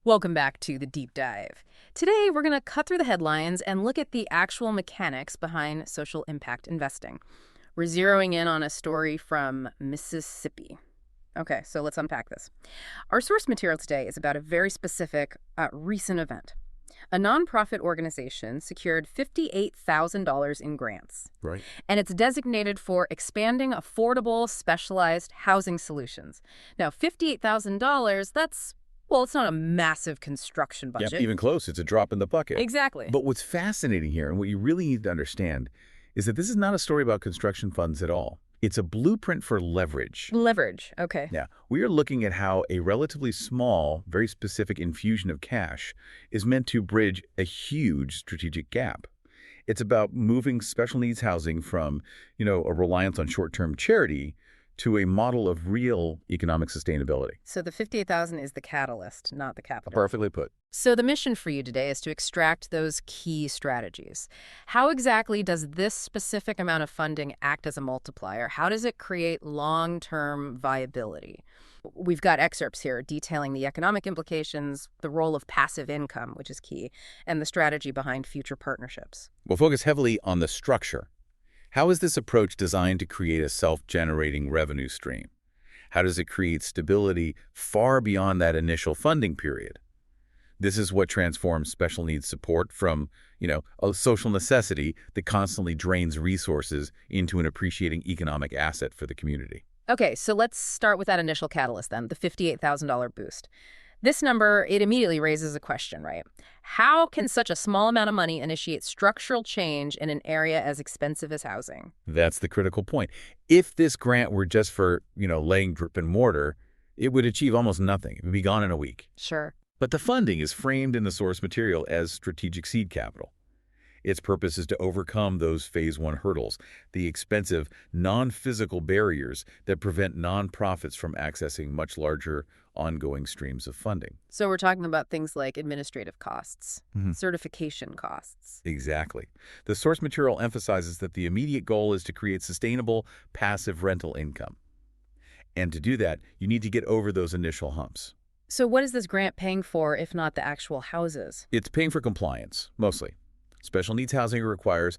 Welcome back to the deep dive. Today, we're going to cut through the headlines and look at the actual mechanics behind social impact investing. We're zeroing in on a story from Mississippi. Okay, so let's unpack this. Our source material today is about a very specific, recent event. A nonprofit organization secured $58,000 in grants, Right. and it's designated for expanding affordable, specialized housing solutions. Now, $58,000, well, it's not a massive construction Yep, budget. even close. It's a drop in the bucket. Exactly. But what's fascinating here, and what you really need to understand, is that this is not a story about construction funds at all. It's a blueprint for leverage. Leverage, okay. Yeah, we are looking at how a relatively small, very specific infusion of cash is meant to bridge a huge strategic gap. It's about moving special needs housing from, a reliance on short-term charity to a model of real economic sustainability. So the 58,000 is the catalyst, not the capital. Perfectly put. So the mission for you today is to extract those key strategies. How exactly does this specific amount of funding act as a multiplier? How does it create long-term viability? We've got excerpts here detailing the economic implications, the role of passive income, which is key, and the strategy behind future partnerships. We'll focus heavily on the structure. How is this approach designed to create a self-generating revenue stream? How does it create stability far beyond that initial funding period? This is what transforms special needs support from, a social necessity that constantly drains resources into an appreciating economic asset for the community. Okay, so let's start with that initial catalyst then, the $58,000 boost. This number, it immediately raises a question, right? How can such a small amount of money initiate structural change in an area as expensive as housing? That's the critical point. If this grant were just for, laying brick and mortar, it would achieve almost nothing. It would be gone in a week. Sure. But the funding is framed in the source material as strategic seed capital. Its purpose is to overcome those phase one hurdles, the expensive, non-physical barriers that prevent nonprofits from accessing much larger, ongoing streams of funding. So we're talking about things like administrative costs, Mhm. certification costs. Exactly. The source material emphasizes that the immediate goal is to create sustainable, passive rental income. And to do that, you need to get over those initial humps. So what is this grant paying for if not the actual houses? It's paying for compliance, mostly. Special needs housing requires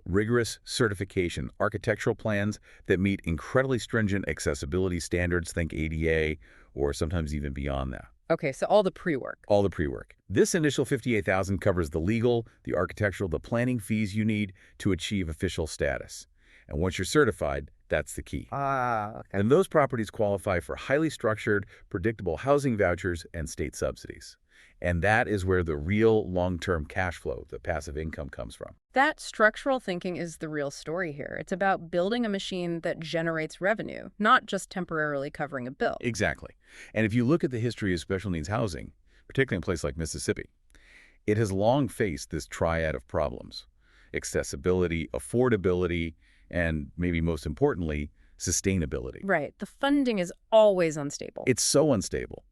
rigorous certification, architectural plans that meet incredibly stringent accessibility standards, think ADA, or sometimes even beyond that. Okay, so all the pre-work. All the pre-work. This initial $58,000 covers the legal, the architectural, the planning fees you need to achieve official status. And once you're certified, that's the key. Okay. And those properties qualify for highly structured, predictable housing vouchers and state subsidies. And that is where the real long-term cash flow, the passive income, comes from. That structural thinking is the real story here. It's about building a machine that generates revenue, not just temporarily covering a bill. Exactly. And if you look at the history of special needs housing, particularly in a place like Mississippi, it has long faced this triad of problems: accessibility, affordability, and maybe most importantly, sustainability. Right. The funding is always unstable. It's so unstable.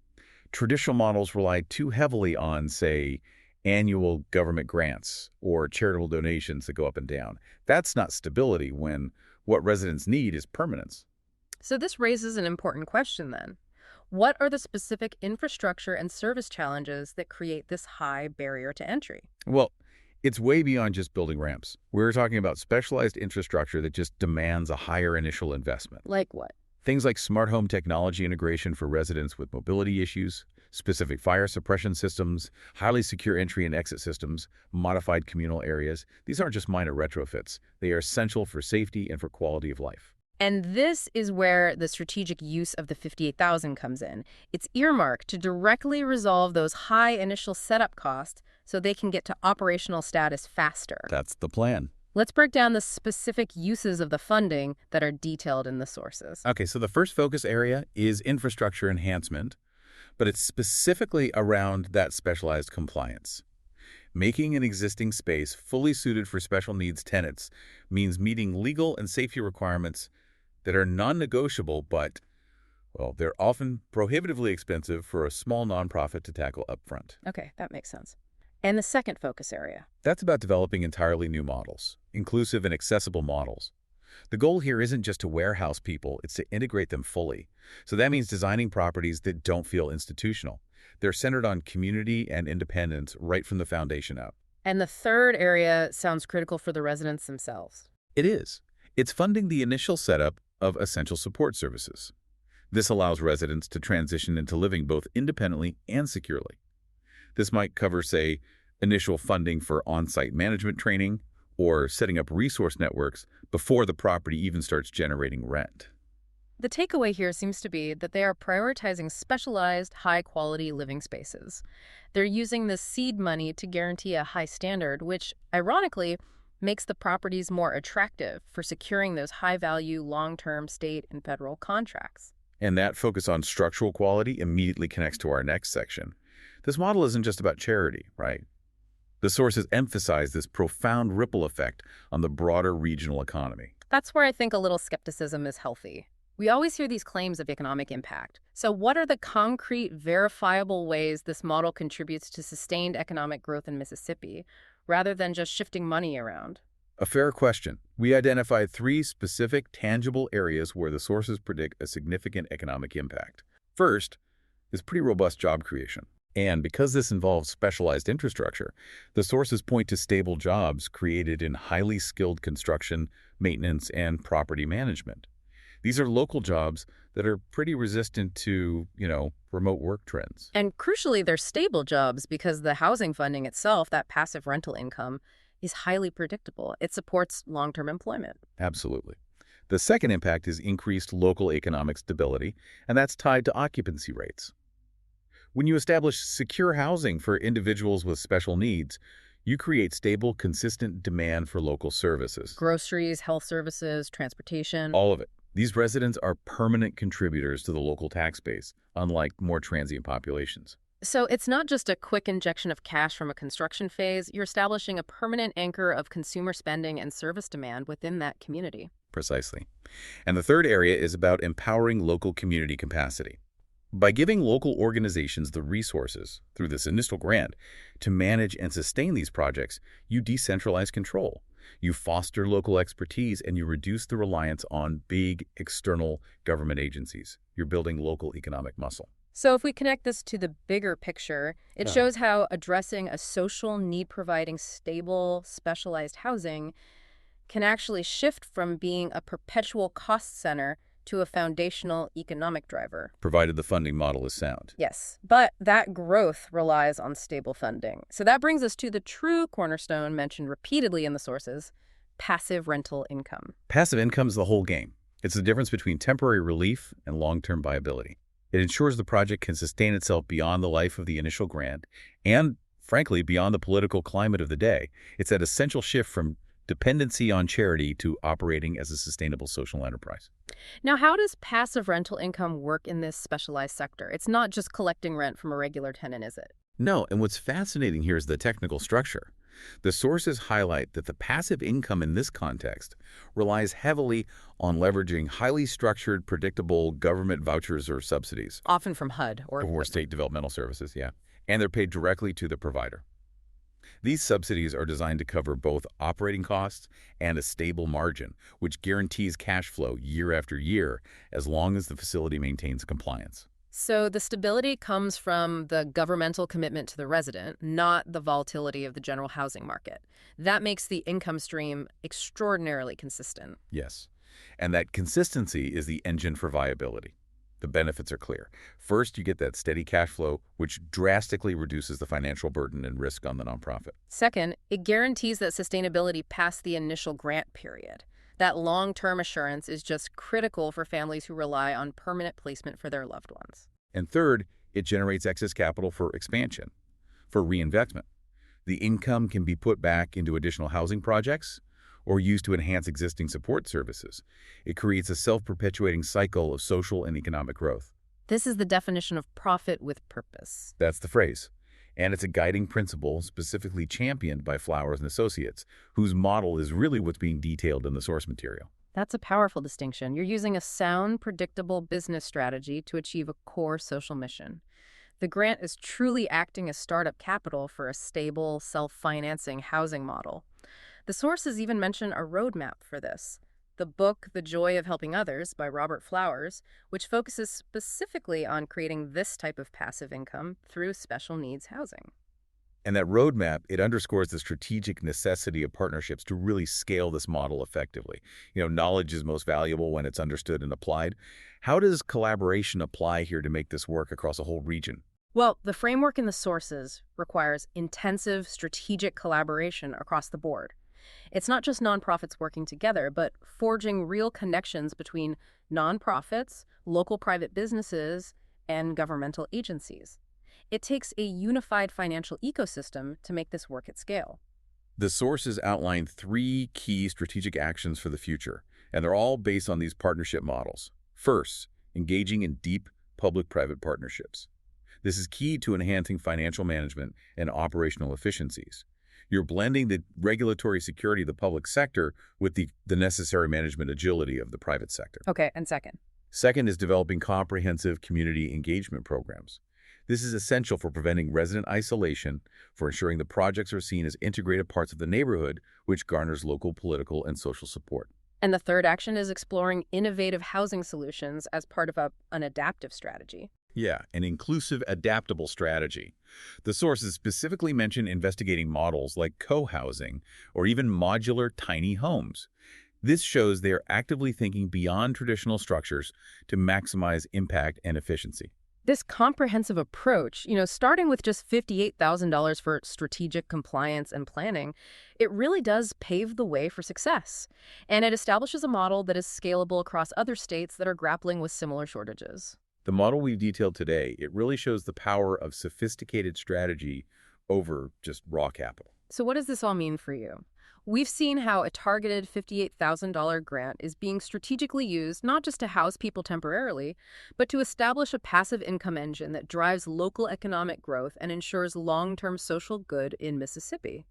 Traditional models rely too heavily on, say, annual government grants or charitable donations that go up and down. That's not stability when what residents need is permanence. So this raises an important question then. What are the specific infrastructure and service challenges that create this high barrier to entry? Well, it's way beyond just building ramps. We're talking about specialized infrastructure that just demands a higher initial investment. Like what? Things like smart home technology integration for residents with mobility issues, specific fire suppression systems, highly secure entry and exit systems, modified communal areas. These aren't just minor retrofits. They are essential for safety and for quality of life. And this is where the strategic use of the 58,000 comes in. It's earmarked to directly resolve those high initial setup costs so they can get to operational status faster. That's the plan. Let's break down the specific uses of the funding that are detailed in the sources. Okay, so the first focus area is infrastructure enhancement, but it's specifically around that specialized compliance. Making an existing space fully suited for special needs tenants means meeting legal and safety requirements that are non-negotiable, but, well, they're often prohibitively expensive for a small nonprofit to tackle upfront. Okay, that makes sense. And the second focus area? That's about developing entirely new models, inclusive and accessible models. The goal here isn't just to warehouse people, it's to integrate them fully. So that means designing properties that don't feel institutional, They're centered on community and independence right from the foundation up. And the third area sounds critical for the residents themselves. It is. It's funding the initial setup of essential support services. This allows residents to transition into living both independently and securely. This might cover, say, initial funding for on-site management training or setting up resource networks before the property even starts generating rent. The takeaway here seems to be that they are prioritizing specialized, high-quality living spaces. They're using the seed money to guarantee a high standard, which, ironically, makes the properties more attractive for securing those high-value, long-term state and federal contracts. And that focus on structural quality immediately connects to our next section. This model isn't just about charity, right? The sources emphasize this profound ripple effect on the broader regional economy. That's where I think a little skepticism is healthy. We always hear these claims of economic impact. So what are the concrete, verifiable ways this model contributes to sustained economic growth in Mississippi, rather than just shifting money around? A fair question. We identified 3 specific, tangible areas where the sources predict a significant economic impact. First is pretty robust job creation. And because this involves specialized infrastructure, the sources point to stable jobs created in highly skilled construction, maintenance, and property management. These are local jobs that are pretty resistant to, remote work trends. And crucially, they're stable jobs because the housing funding itself, that passive rental income, is highly predictable. It supports long-term employment. Absolutely. The second impact is increased local economic stability, and that's tied to occupancy rates. When you establish secure housing for individuals with special needs, you create stable, consistent demand for local services. Groceries, health services, transportation. All of it. These residents are permanent contributors to the local tax base, unlike more transient populations. So it's not just a quick injection of cash from a construction phase. You're establishing a permanent anchor of consumer spending and service demand within that community. Precisely. And the third area is about empowering local community capacity. By giving local organizations the resources, through this initial grant, to manage and sustain these projects, you decentralize control. You foster local expertise and you reduce the reliance on big external government agencies. You're building local economic muscle. So if we connect this to the bigger picture, it shows how addressing a social need providing stable, specialized housing can actually shift from being a perpetual cost center to a foundational economic driver. Provided the funding model is sound. Yes, but that growth relies on stable funding. So that brings us to the true cornerstone mentioned repeatedly in the sources, passive rental income. Passive income is the whole game. It's the difference between temporary relief and long-term viability. It ensures the project can sustain itself beyond the life of the initial grant and, frankly, beyond the political climate of the day. It's that essential shift from dependency on charity to operating as a sustainable social enterprise. Now, how does passive rental income work in this specialized sector? It's not just collecting rent from a regular tenant, is it? No, and what's fascinating here is the technical structure. The sources highlight that the passive income in this context relies heavily on leveraging highly structured, predictable government vouchers or subsidies. Often from HUD Or state developmental services, yeah. And they're paid directly to the provider. These subsidies are designed to cover both operating costs and a stable margin, which guarantees cash flow year after year as long as the facility maintains compliance. So the stability comes from the governmental commitment to the resident, not the volatility of the general housing market. That makes the income stream extraordinarily consistent. Yes, and that consistency is the engine for viability. The benefits are clear. First, you get that steady cash flow, which drastically reduces the financial burden and risk on the nonprofit. Second, it guarantees that sustainability past the initial grant period. That long-term assurance is just critical for families who rely on permanent placement for their loved ones. And third, it generates excess capital for expansion, for reinvestment. The income can be put back into additional housing projects or used to enhance existing support services. It creates a self-perpetuating cycle of social and economic growth. This is the definition of profit with purpose. That's the phrase. And it's a guiding principle specifically championed by Flowers and Associates, whose model is really what's being detailed in the source material. That's a powerful distinction. You're using a sound, predictable business strategy to achieve a core social mission. The grant is truly acting as startup capital for a stable, self-financing housing model. The sources even mention a roadmap for this. the book The Joy of Helping Others by Robert Flowers, which focuses specifically on creating this type of passive income through special needs housing. And that roadmap, it underscores the strategic necessity of partnerships to really scale this model effectively. Knowledge is most valuable when it's understood and applied. How does collaboration apply here to make this work across a whole region? Well, the framework in the sources requires intensive strategic collaboration across the board. It's not just nonprofits working together, but forging real connections between nonprofits, local private businesses, and governmental agencies. It takes a unified financial ecosystem to make this work at scale. The sources outline three key strategic actions for the future, and they're all based on these partnership models. First, engaging in deep public-private partnerships. This is key to enhancing financial management and operational efficiencies. You're blending the regulatory security of the public sector with the necessary management agility of the private sector. Okay, and second. Second is developing comprehensive community engagement programs. This is essential for preventing resident isolation, for ensuring the projects are seen as integrated parts of the neighborhood, which garners local political and social support. And the third action is exploring innovative housing solutions as part of an adaptive strategy. Yeah, an inclusive, adaptable strategy. The sources specifically mention investigating models like co-housing or even modular tiny homes. This shows they are actively thinking beyond traditional structures to maximize impact and efficiency. This comprehensive approach, starting with just $58,000 for strategic compliance and planning, it really does pave the way for success. And it establishes a model that is scalable across other states that are grappling with similar shortages. The model we've detailed today, it really shows the power of sophisticated strategy over just raw capital. So what does this all mean for you? We've seen how a targeted $58,000 grant is being strategically used not just to house people temporarily, but to establish a passive income engine that drives local economic growth and ensures long-term social good in Mississippi.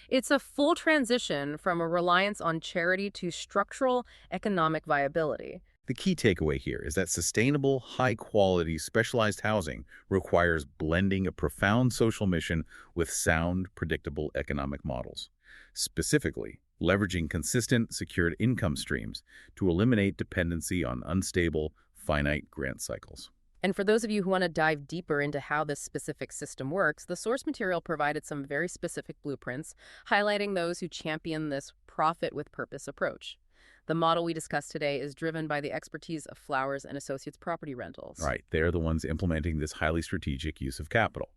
It's a full transition from a reliance on charity to structural economic viability. The key takeaway here is that sustainable, high-quality, specialized housing requires blending a profound social mission with sound, predictable economic models. Specifically, leveraging consistent, secured income streams to eliminate dependency on unstable, finite grant cycles. And for those of you who want to dive deeper into how this specific system works, the source material provided some very specific blueprints, highlighting those who champion this profit with purpose approach. The model we discussed today is driven by the expertise of Flowers and Associates Property Rentals. Right, they're the ones implementing this highly strategic use of capital.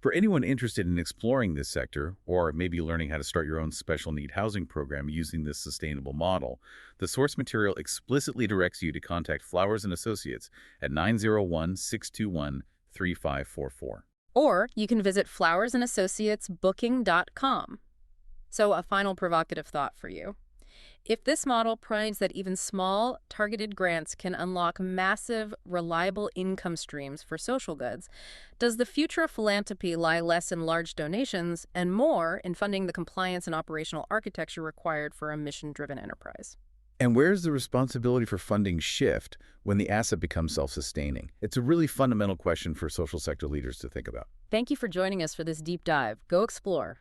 For anyone interested in exploring this sector, or maybe learning how to start your own special need housing program using this sustainable model, the source material explicitly directs you to contact Flowers and Associates at 901-621-3544. Or you can visit flowersandassociatesbooking.com. So a final provocative thought for you. If this model proves that even small, targeted grants can unlock massive, reliable income streams for social goods, does the future of philanthropy lie less in large donations and more in funding the compliance and operational architecture required for a mission-driven enterprise? And where's the responsibility for funding shift when the asset becomes self-sustaining? It's a really fundamental question for social sector leaders to think about. Thank you for joining us for this deep dive. Go explore.